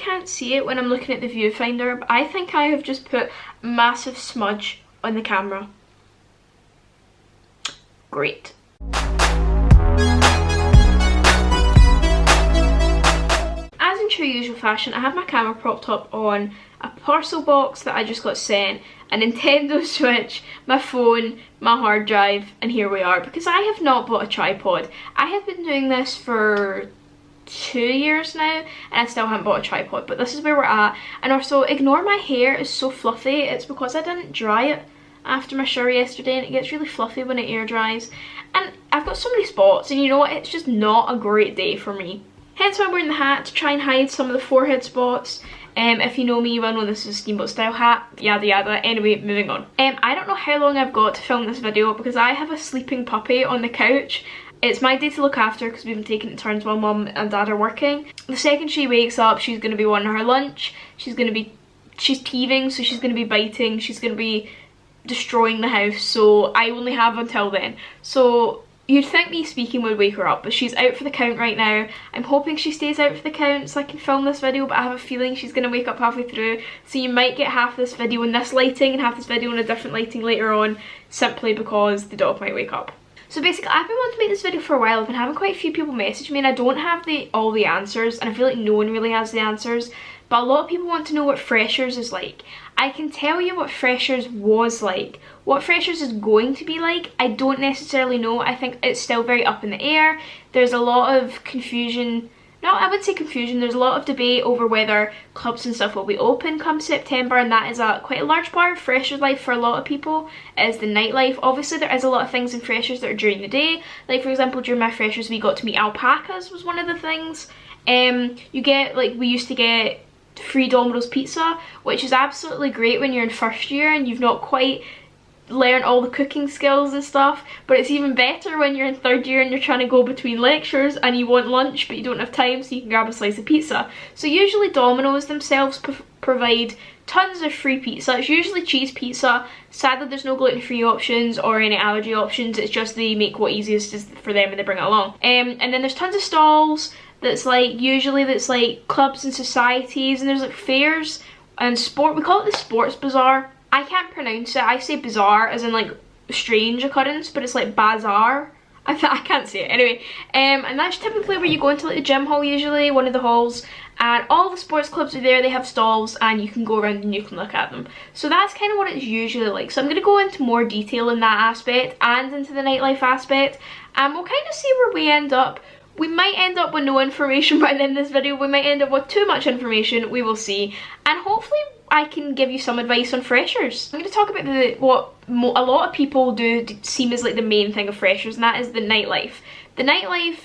can't see it when I'm looking at the viewfinder, but I think I have just put a massive smudge on the camera. Great. As in true usual fashion, I have my camera propped up on a parcel box that I just got sent, a Nintendo Switch, my phone, my hard drive, and here we are, because I have not bought a tripod. I have been doing this for 2 years now and I still haven't bought a tripod, but this is where we're at. And also, ignore my hair is so fluffy. It's because I didn't dry it after my shower yesterday, and it gets really fluffy when it air dries, and I've got so many spots, and you know what, it's just not a great day for me. Hence why I'm wearing the hat, to try and hide some of the forehead spots. If you know me, you will know this is a steamboat style hat, yada yada. Anyway, moving on. I don't know how long I've got to film this video because I have a sleeping puppy on the couch. It's my day to look after because we've been taking it in turns while mum and dad are working. The second she wakes up, she's going to be wanting her lunch, she's teething, so she's going to be biting, she's going to be destroying the house, so I only have until then. So you'd think me speaking would wake her up, but she's out for the count right now. I'm hoping she stays out for the count so I can film this video, but I have a feeling she's going to wake up halfway through, so you might get half this video in this lighting and half this video in a different lighting later on, simply because the dog might wake up. So basically, I've been wanting to make this video for a while. I've been having quite a few people message me, and I don't have all the answers, and I feel like no one really has the answers, but a lot of people want to know what Freshers is like. I can tell you what Freshers was like. What Freshers is going to be like, I don't necessarily know. I think it's still very up in the air. There's a lot of confusion. No, I would say confusion. There's a lot of debate over whether clubs and stuff will be open come September, and that is quite a large part of Freshers life for a lot of people, is the nightlife. Obviously, there is a lot of things in Freshers that are during the day. Like, for example, during my Freshers, we got to meet alpacas, was one of the things. You get, like, we used to get free Domino's pizza, which is absolutely great when you're in first year and you've not quite learned all the cooking skills and stuff, but it's even better when you're in third year and you're trying to go between lectures and you want lunch but you don't have time, so you can grab a slice of pizza. So usually Domino's themselves provide tons of free pizza. It's usually cheese pizza. Sadly, there's no gluten-free options or any allergy options. It's just they make what easiest is for them and they bring it along. And then there's tons of stalls that's like, usually that's like clubs and societies, and there's like fairs and sport. We call it the sports bazaar. I can't pronounce it. I say bizarre as in like strange occurrence, but it's like bazaar. I can't say it. Anyway, and that's typically where you go into like the gym hall, usually one of the halls, and all the sports clubs are there. They have stalls and you can go around and you can look at them. So that's kind of what it's usually like. So I'm going to go into more detail in that aspect and into the nightlife aspect, and we'll kind of see where we end up. We might end up with no information by the end of this video. We might end up with too much information. We will see. And hopefully I can give you some advice on Freshers. I'm going to talk about what a lot of people do seem as like the main thing of Freshers, and that is the nightlife. The nightlife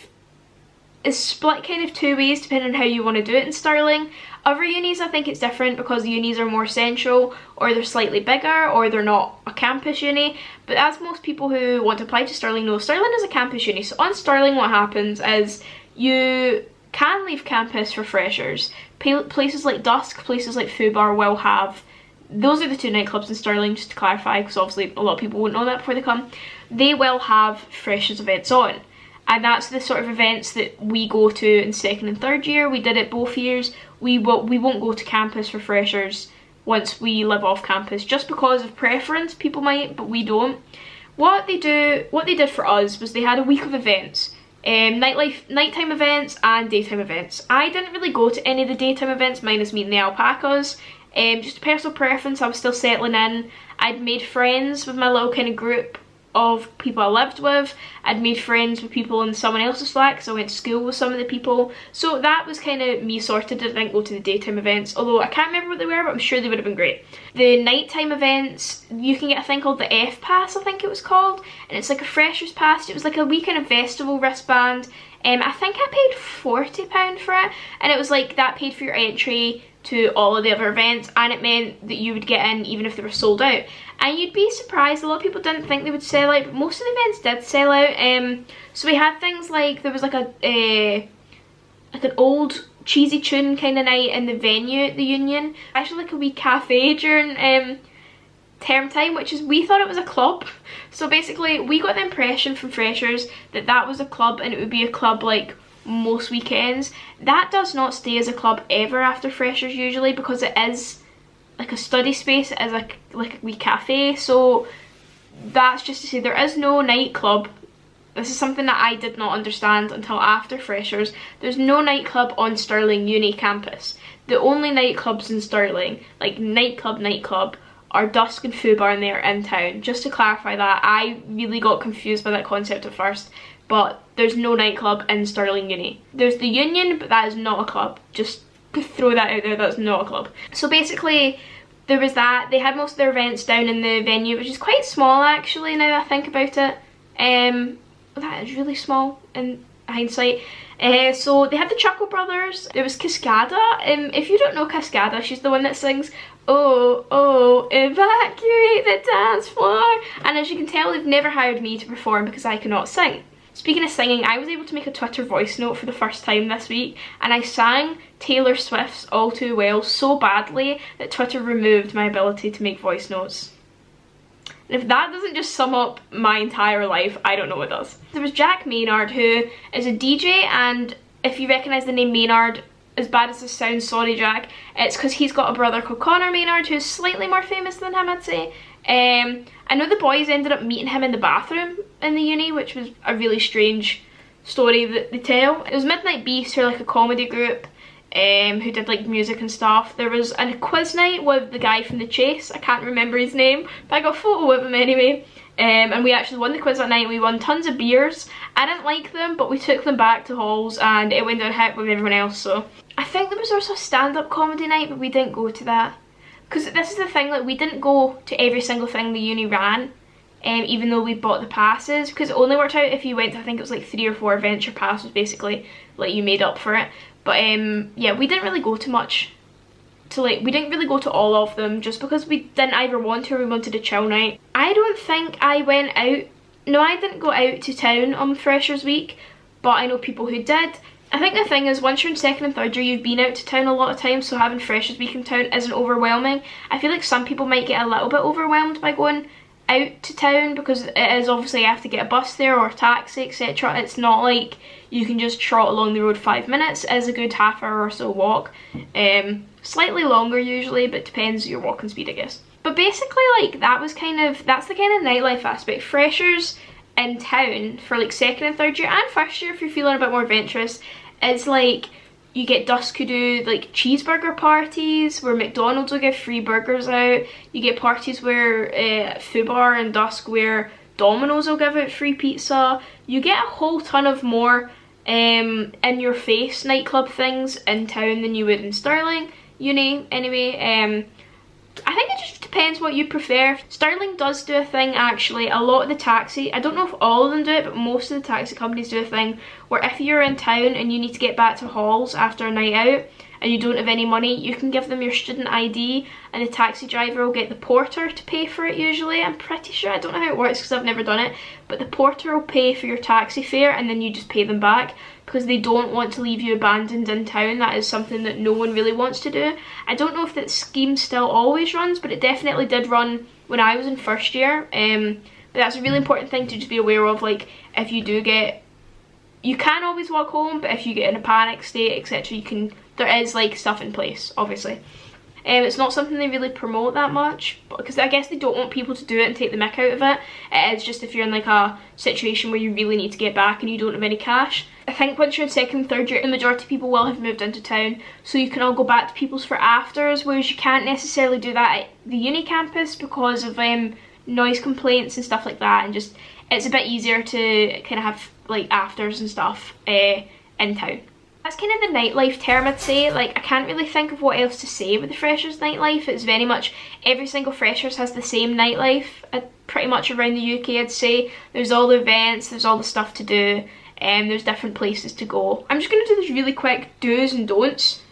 is split kind of two ways depending on how you want to do it in Stirling. Other unis, I think it's different because the unis are more central, or they're slightly bigger, or they're not a campus uni. But as most people who want to apply to Stirling know, Stirling is a campus uni. So on Stirling what happens is you can leave campus for Freshers. Places like Dusk, places like Fubar will have, those are the two nightclubs in Stirling, just to clarify, because obviously a lot of people won't know that before they come. They will have Freshers events on. And that's the sort of events that we go to in second and third year. We did it both years. We won't go to campus for Freshers once we live off campus, just because of preference. People might, but we don't. What they did for us was they had a week of events. Nighttime events and daytime events. I didn't really go to any of the daytime events, minus meeting the alpacas. Just a personal preference, I was still settling in. I'd made friends with my little kind of group of people I lived with. I'd made friends with people in someone else's flat because I went to school with some of the people. So that was kind of me sorted. I didn't go to the daytime events, although I can't remember what they were, but I'm sure they would have been great. The nighttime events, you can get a thing called the F Pass, I think it was called, and it's like a Freshers Pass. It was like a weekend festival wristband. I think I paid £40 for it, and it was like that paid for your entry to all of the other events, and it meant that you would get in even if they were sold out. And you'd be surprised, a lot of people didn't think they would sell out, but most of the events did sell out. So we had things like, there was like an old cheesy tune kind of night in the venue at the Union. Actually like a wee cafe during term time, which is, we thought it was a club. So basically we got the impression from Freshers that that was a club, and it would be a club like most weekends. That does not stay as a club ever after freshers usually, because it is like a study space, it is like a wee cafe. So that's just to say there is no nightclub. This is something that I did not understand until after freshers. There's no nightclub on Stirling Uni campus. The only nightclubs in Stirling, like nightclub, are Dusk and Fubar, and they're in town. Just to clarify that, I really got confused by that concept at first, but there's no nightclub in Stirling Uni. There's the Union, but that is not a club. Just to throw that out there, that's not a club. So basically, there was that. They had most of their events down in the venue, which is quite small actually, now that I think about it. That is really small in hindsight. So they had the Chuckle Brothers, there was Cascada. If you don't know Cascada, she's the one that sings "Oh, oh, evacuate the dance floor." And as you can tell, they've never hired me to perform because I cannot sing. Speaking of singing, I was able to make a Twitter voice note for the first time this week, and I sang Taylor Swift's All Too Well so badly that Twitter removed my ability to make voice notes. And if that doesn't just sum up my entire life, I don't know what does. There was Jack Maynard, who is a DJ, and if you recognise the name Maynard, as bad as this sounds, sorry Jack, it's because he's got a brother called Connor Maynard who's slightly more famous than him, I'd say. I know the boys ended up meeting him in the bathroom in the uni, which was a really strange story that they tell. It was Midnight Beasts, who are like a comedy group who did like music and stuff. There was a quiz night with the guy from The Chase, I can't remember his name, but I got a photo with him anyway. And we actually won the quiz that night. We won tons of beers. I didn't like them, but we took them back to halls and it went down hit with everyone else. So I think there was also a stand-up comedy night, but we didn't go to that. Because this is the thing, like we didn't go to every single thing the uni ran, even though we bought the passes, because it only worked out if you went to, I think it was like 3 or 4 events. Your pass was basically like you made up for it. But yeah, we didn't really go to much. We didn't really go to all of them just because we didn't either want to or we wanted a chill night. I don't think I went out, no I didn't go out to town on Freshers Week, but I know people who did. I think the thing is, once you're in 2nd and 3rd year, you've been out to town a lot of times, so having Freshers Week in town isn't overwhelming. I feel like some people might get a little bit overwhelmed by going out to town, because it is obviously you have to get a bus there or a taxi, etc. It's not like you can just trot along the road 5 minutes. It is a good half-hour or so walk. Slightly longer usually, but depends your walking speed, I guess. But basically, like, that's the kind of nightlife aspect. Freshers in town for like 2nd and 3rd year and 1st year, if you're feeling a bit more adventurous, it's like you get Dusk who do like cheeseburger parties where McDonald's will give free burgers out. You get parties where Fubar and Dusk where Domino's will give out free pizza. You get a whole ton of more in your face nightclub things in town than you would in Stirling Uni anyway. I think it just depends what you prefer. Stirling does do a thing actually. A lot of the taxi, I don't know if all of them do it, but most of the taxi companies do a thing where if you're in town and you need to get back to halls after a night out and you don't have any money, you can give them your student ID and the taxi driver will get the porter to pay for it usually. I'm pretty sure, I don't know how it works because I've never done it, but the porter will pay for your taxi fare and then you just pay them back, because they don't want to leave you abandoned in town. That is something that no one really wants to do. I don't know if that scheme still always runs, but it definitely did run when I was in 1st year. But that's a really important thing to just be aware of. Like, if you do get, you can always walk home, but if you get in a panic state, etc., there is like stuff in place, obviously. It's not something they really promote that much, because I guess they don't want people to do it and take the mick out of it. It is just if you're in like a situation where you really need to get back and you don't have any cash. I think once you're in 2nd and 3rd year, the majority of people will have moved into town, so you can all go back to people's for afters, whereas you can't necessarily do that at the uni campus because of noise complaints and stuff like that, and just it's a bit easier to kind of have like afters and stuff in town. That's kind of the nightlife term, I'd say. Like, I can't really think of what else to say with the Freshers nightlife. It's very much, every single Freshers has the same nightlife pretty much around the UK, I'd say. There's all the events, there's all the stuff to do, and there's different places to go. I'm just going to do this really quick do's and don'ts,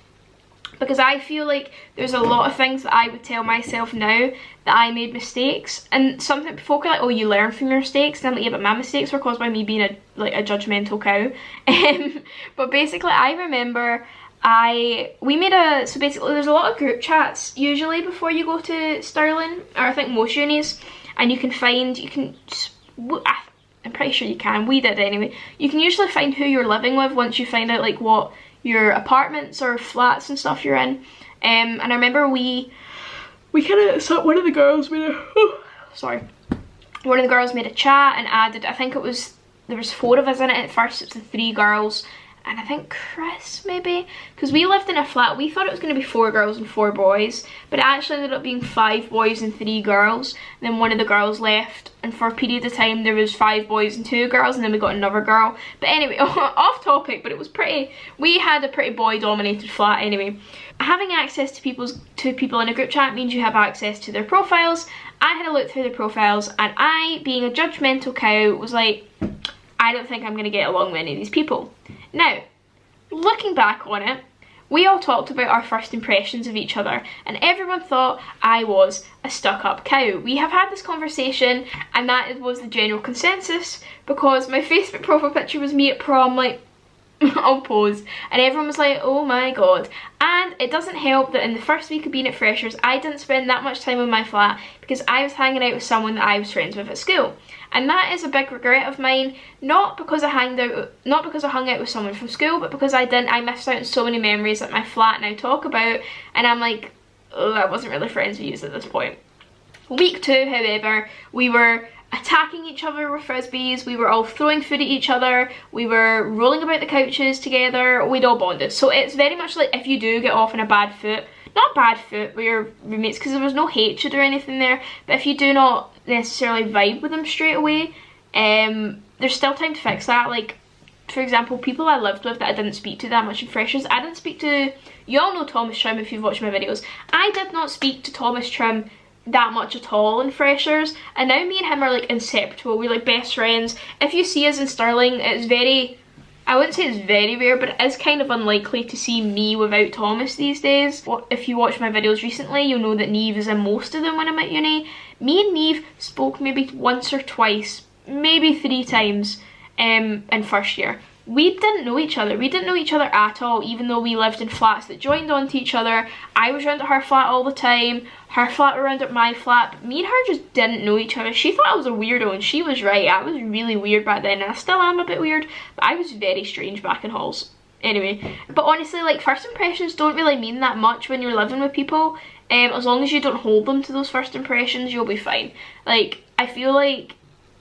because I feel like there's a lot of things that I would tell myself now that I made mistakes, and something folk are like, oh, you learn from your mistakes, and I'm like, yeah, but my mistakes were caused by me being a judgmental cow. But basically I remember so basically there's a lot of group chats usually before you go to Stirling, or I think most unis, and you can I'm pretty sure you can. We did anyway. You can usually find who you're living with once you find out like what your apartments or flats and stuff you're in. And I remember we kind of, so one of the girls made a, one of the girls made a chat and added, I think it was, there was 4 of us in it at first. It was the 3 girls and I think Chris maybe, because we lived in a flat. We thought it was going to be 4 girls and 4 boys, but it actually ended up being 5 boys and 3 girls. And then one of the girls left, and for a period of time there was 5 boys and 2 girls, and then we got another girl. But anyway, off topic, but it was pretty, we had a pretty boy dominated flat anyway. Having access to people in a group chat means you have access to their profiles. I had a look through their profiles and I, being a judgmental cow, was like, I don't think I'm going to get along with any of these people. Now, looking back on it, we all talked about our first impressions of each other and everyone thought I was a stuck-up cow. We have had this conversation and that was the general consensus, because my Facebook profile picture was me at prom, like, I'll pause, and everyone was like, oh my god. And it doesn't help that in the first week of being at Freshers I didn't spend that much time in my flat because I was hanging out with someone that I was friends with at school. And that is a big regret of mine, not because I hung out with someone from school, but because I missed out on so many memories that my flat now talk about, and I'm like, oh, I wasn't really friends with you at this point. Week 2, however, we were attacking each other with frisbees, we were all throwing food at each other, we were rolling about the couches together, we'd all bonded. So it's very much like if you do get off on a bad foot, not bad foot with your roommates, because there was no hatred or anything there, but if you do not necessarily vibe with them straight away, there's still time to fix that. Like, for example, people I lived with that I didn't speak to that much in Freshers, I didn't speak to, you all know Thomas Trim if you've watched my videos, I did not speak to Thomas Trim that much at all in Freshers, and now me and him are like inseparable. We're like best friends. If you see us in Stirling, it's very, I wouldn't say it's very rare, but it is kind of unlikely to see me without Thomas these days. If you watch my videos recently, you'll know that Neve is in most of them when I'm at uni. Me and Neve spoke maybe once or twice, maybe 3 times in first year. We didn't know each other. We didn't know each other at all, even though we lived in flats that joined onto each other. I was around at her flat all the time. Her flat were around at my flat. But me and her just didn't know each other. She thought I was a weirdo and she was right. I was really weird back then and I still am a bit weird. But I was very strange back in halls. Anyway, but honestly, like, first impressions don't really mean that much when you're living with people. As long as you don't hold them to those first impressions, you'll be fine. Like, I feel like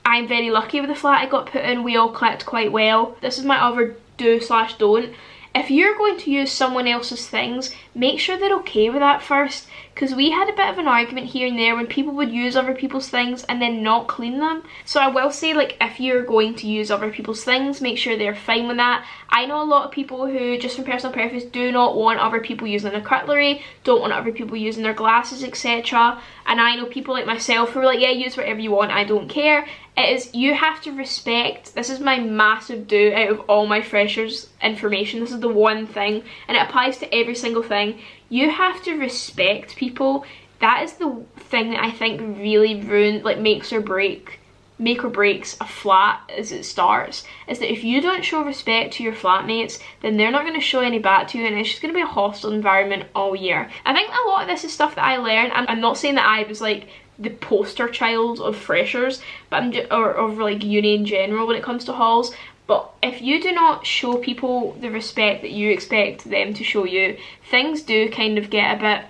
I'm very lucky with the flat I got put in. We all clicked quite well. This is my other do/don't. If you're going to use someone else's things, make sure they're okay with that first, because we had a bit of an argument here and there when people would use other people's things and then not clean them. So I will say, like, if you're going to use other people's things, make sure they're fine with that. I know a lot of people who, just from personal preference, do not want other people using their cutlery, don't want other people using their glasses, etc. And I know people like myself who are like, yeah, use whatever you want, I don't care. It is, you have to respect, this is my massive do out of all my Freshers information, this is the one thing, and it applies to every single thing. You have to respect people. That is the thing that I think really make or breaks a flat as it starts, is that if you don't show respect to your flatmates, then they're not going to show any back to you, and it's just going to be a hostile environment all year. I think a lot of this is stuff that I learned. I'm not saying that I was like the poster child of Freshers, but or of like uni in general when it comes to halls. But if you do not show people the respect that you expect them to show you, things do kind of get a bit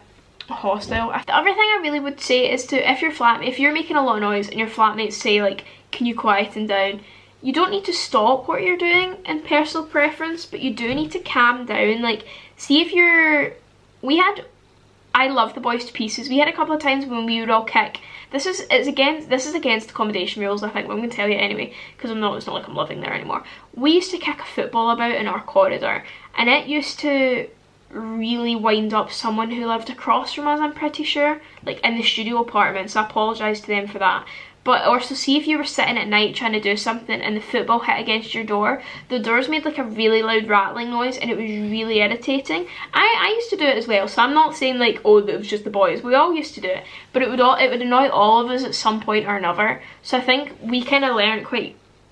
hostile. The other thing I really would say is to, if you're making a lot of noise and your flatmates say like, can you quieten down, you don't need to stop what you're doing in personal preference, but you do need to calm down. Like, see if you're, I love the boys to pieces. We had a couple of times when we would all kick. This is against accommodation rules, I think, but I'm going to tell you anyway, because it's not like I'm living there anymore. We used to kick a football about in our corridor, and it used to really wind up someone who lived across from us, I'm pretty sure, like in the studio apartment, so I apologise to them for that. But also, see if you were sitting at night trying to do something and the football hit against your door, the doors made like a really loud rattling noise and it was really irritating. I used to do it as well, so I'm not saying like, oh, it was just the boys. We all used to do it, but it would annoy all of us at some point or another. So I think we kind of learned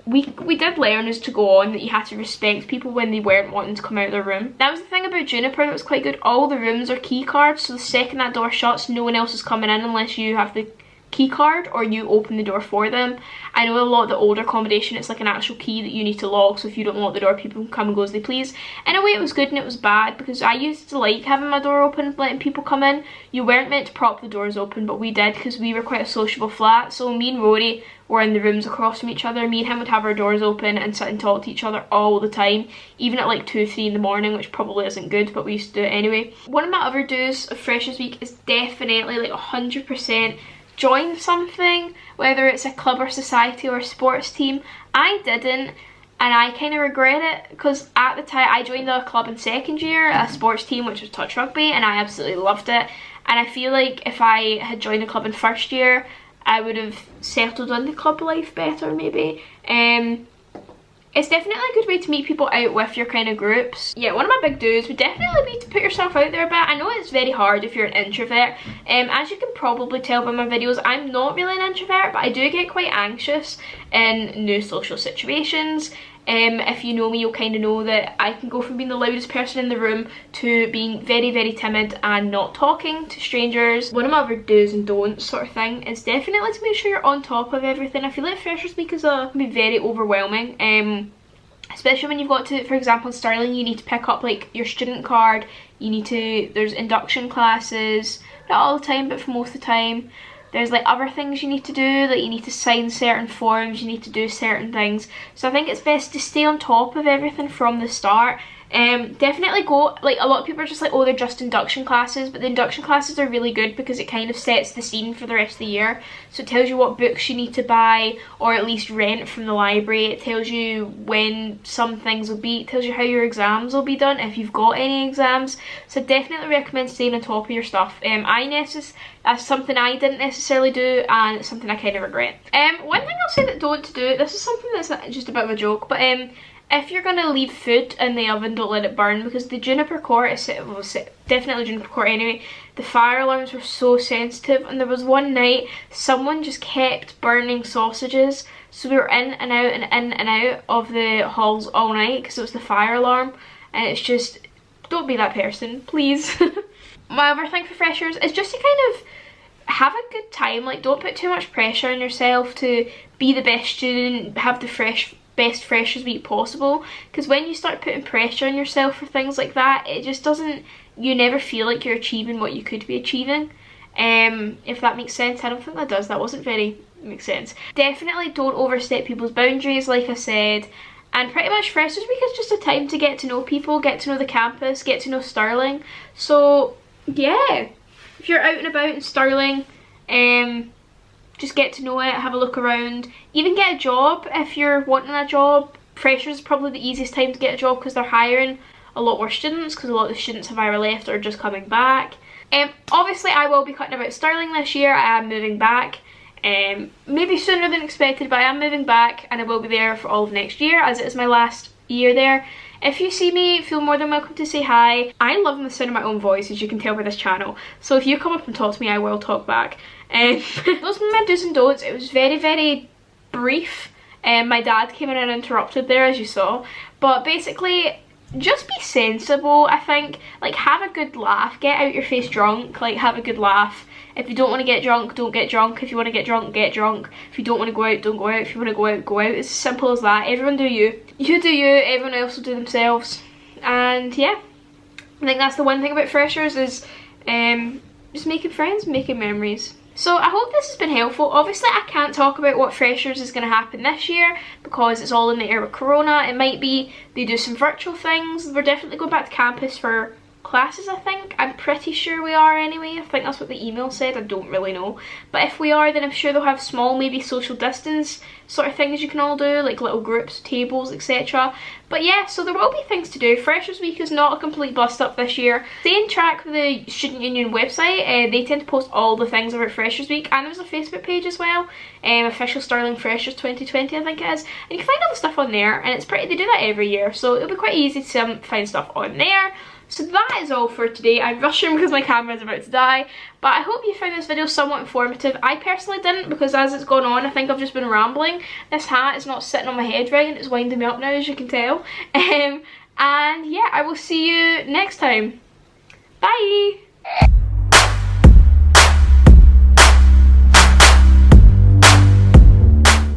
we did learn as to go on that you had to respect people when they weren't wanting to come out of their room. That was the thing about Juniper that was quite good. All the rooms are key cards, so the second that door shuts, no one else is coming in unless you have the key card or you open the door for them. I know a lot of the older accommodation, it's like an actual key that you need to lock, so if you don't lock the door, people can come and go as they please. In a way it was good and it was bad, because I used to like having my door open, letting people come in. You weren't meant to prop the doors open, but we did because we were quite a sociable flat. So me and Rory were in the rooms across from each other. Me and him would have our doors open and sit and talk to each other all the time, even at like 2, 3 in the morning, which probably isn't good, but we used to do it anyway. One of my other do's of Freshers Week is definitely like 100% join something, whether it's a club or society or a sports team. I didn't, and I kind of regret it, because at the time I joined a club in second year, a sports team, which was touch rugby, and I absolutely loved it. And I feel like if I had joined a club in first year, I would have settled into club life better maybe. It's definitely a good way to meet people out with your kind of groups. Yeah, one of my big do's would definitely be to put yourself out there a bit. I know it's very hard if you're an introvert. As you can probably tell by my videos, I'm not really an introvert, but I do get quite anxious in new social situations. If you know me, you'll kind of know that I can go from being the loudest person in the room to being very, very timid and not talking to strangers. One of my other do's and don'ts sort of thing is definitely to make sure you're on top of everything. I feel like Freshers Week can be very overwhelming, especially when you've got to, for example in Stirling, you need to pick up like your student card, there's induction classes, not all the time but for most of the time. There's like other things you need to do, like you need to sign certain forms, you need to do certain things. So I think it's best to stay on top of everything from the start. Definitely go, like a lot of people are just like, oh, they're just induction classes, but the induction classes are really good because it kind of sets the scene for the rest of the year. So it tells you what books you need to buy or at least rent from the library. It tells you when some things will be, it tells you how your exams will be done if you've got any exams. So I definitely recommend staying on top of your stuff. That's something I didn't necessarily do, and it's something I kind of regret. One thing I'll say that don't to do, this is something that's just a bit of a joke, but if you're going to leave food in the oven, don't let it burn, because the Juniper Court, definitely Juniper Court anyway, the fire alarms were so sensitive, and there was one night someone just kept burning sausages, so we were in and out and in and out of the halls all night because it was the fire alarm, and it's just, don't be that person, please. My other thing for freshers is just to kind of have a good time. Like, don't put too much pressure on yourself to be the best student, have the best Freshers Week possible, because when you start putting pressure on yourself for things like that, it just doesn't, you never feel like you're achieving what you could be achieving. If that makes sense. I don't think that does. That wasn't very makes sense. Definitely don't overstep people's boundaries, like I said. And pretty much Freshers Week is just a time to get to know people, get to know the campus, get to know Stirling. So yeah, if you're out and about in Stirling, just get to know it, have a look around, even get a job if you're wanting a job. Freshers is probably the easiest time to get a job because they're hiring a lot more students, because a lot of the students have either left or just coming back. Obviously I will be cutting about Stirling this year. I am moving back, maybe sooner than expected, but I am moving back and I will be there for all of next year, as it is my last year there. If you see me, feel more than welcome to say hi. I love the sound of my own voice, as you can tell by this channel, so if you come up and talk to me, I will talk back. Those were my do's and don'ts. It was very, very brief. My dad came in and interrupted there, as you saw, but basically just be sensible. I think, like, have a good laugh, get out your face drunk, like have a good laugh. If you don't want to get drunk, don't get drunk. If you want to get drunk, get drunk. If you don't want to go out, don't go out. If you want to go out, go out. It's as simple as that. Everyone do you. You do you, everyone else will do themselves. And yeah, I think that's the one thing about freshers is just making friends, making memories. So I hope this has been helpful. Obviously I can't talk about what freshers is going to happen this year because it's all in the air with Corona. It might be they do some virtual things. We're definitely going back to campus for classes, I think. I'm pretty sure we are anyway. I think that's what the email said. I don't really know. But if we are, then I'm sure they'll have small, maybe social distance sort of things you can all do, like little groups, tables, etc. But yeah, so there will be things to do. Freshers Week is not a complete bust up this year. Stay in track with the Student Union website. They tend to post all the things about Freshers Week, and there's a Facebook page as well. Official Stirling Freshers 2020, I think it is. And you can find all the stuff on there, and it's pretty, they do that every year, so it'll be quite easy to find stuff on there. So that is all for today. I'm rushing because my camera is about to die, but I hope you found this video somewhat informative. I personally didn't, because as it's gone on I think I've just been rambling. This hat is not sitting on my head right and it's winding me up now, as you can tell. And yeah, I will see you next time. Bye!